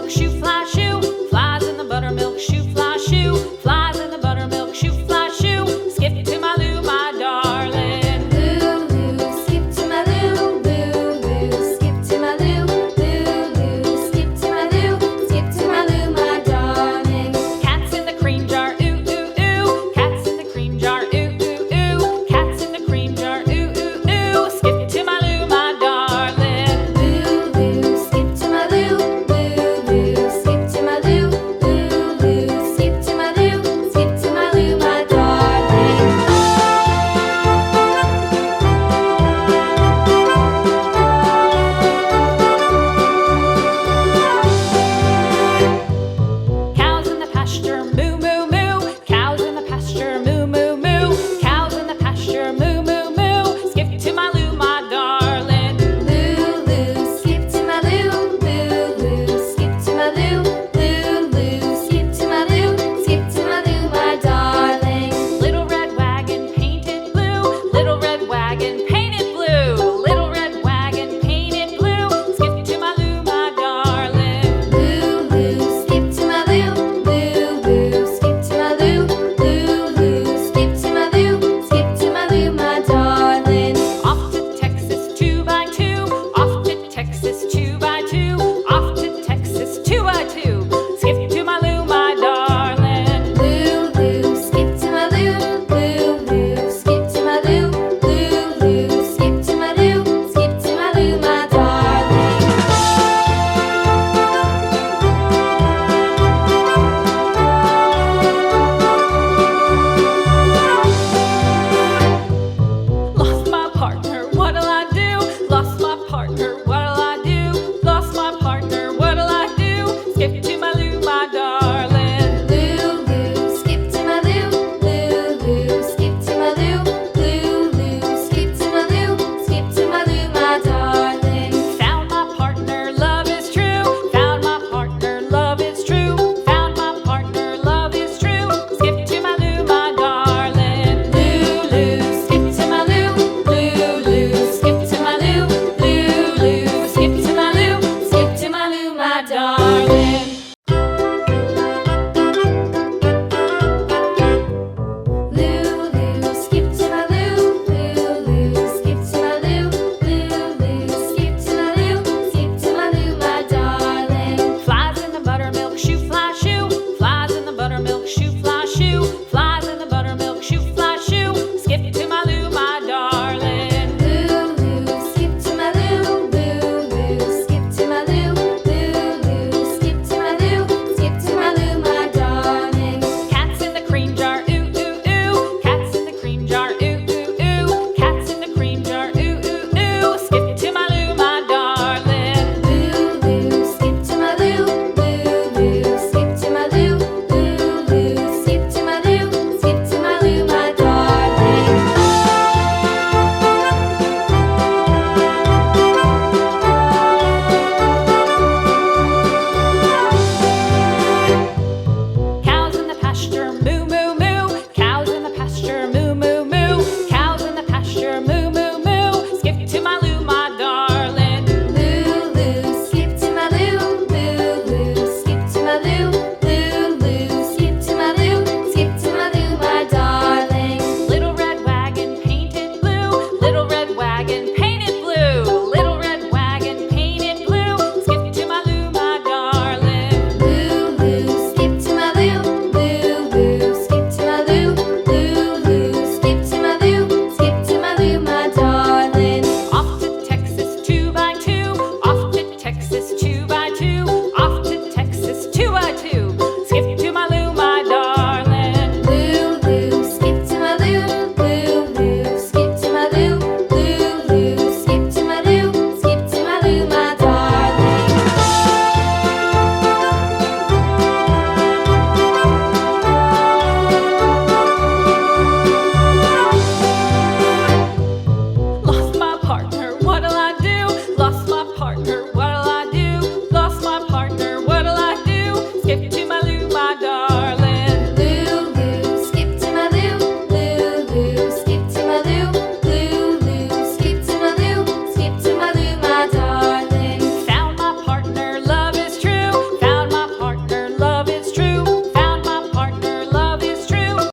buttermilk shoe, fly shoe. Flies in the buttermilk shoe, fly shoe. Flies in the buttermilk shoe, fly shoe. Skip to my Lou, my darling. Lulu, skip to my Lou, Lulu, skip to my Lou, Lulu, skip to my Lou, skip to my Lou, my darling. Cats in the cream jar, ooh, ooh, ooh. Cats in the cream jar, ooh, ooh, ooh. Cats in the cream jar, ooh, ooh, ooh. Skip to my Lou, my darling. Lulu, skip to my Lou, Lulu, skip to my Lou, Lulu, skip to my Lou, skip to my Lou, my darling. Cows in the pasture, moo, moo, moo. Cows in the pasture, moo, moo, moo. Cows in the pasture, moo, moo, moo. Skip to my Lou, my darling. Lulu, skip to my Lou, Lulu, skip to my Lou, Lulu, skip to my Lou, skip to my Lou, my darling. Little red wagon painted blue. Little red wagon painted blue. Little red wagon painted blue. Skip to my Lou, my darling. Lulu, skip to my Lou, Lulu, skip to my Lou, Lulu, skip to my Lou, skip to my Lou, my darling. Off to Texas 2x2. Off to Texas 2x2. Off to Texas 2x2. Skip to my Lou, my darling. Lulu, skip to my Lou, Lulu, skip to my Lou, Lulu, skip to my Lou, skip to my Lou, my darling. Lost my partner, what'll I do? Lost my partner, what'll I do? Lost my partner, what'll I do? Skip to my Lou, my darling. Lulu, skip to my Lou, Lulu, skip to my Lou, Lulu, skip to my Lou, skip to my Lou, my darling. Found my partner, love is true. Found my partner, love is true. Found my partner, love is true. Skip to my Lou, my darling. Lulu, skip to my Lou, Lulu, skip to my Lou, Lulu, skip to my Lou, skip to my Lou, my darling.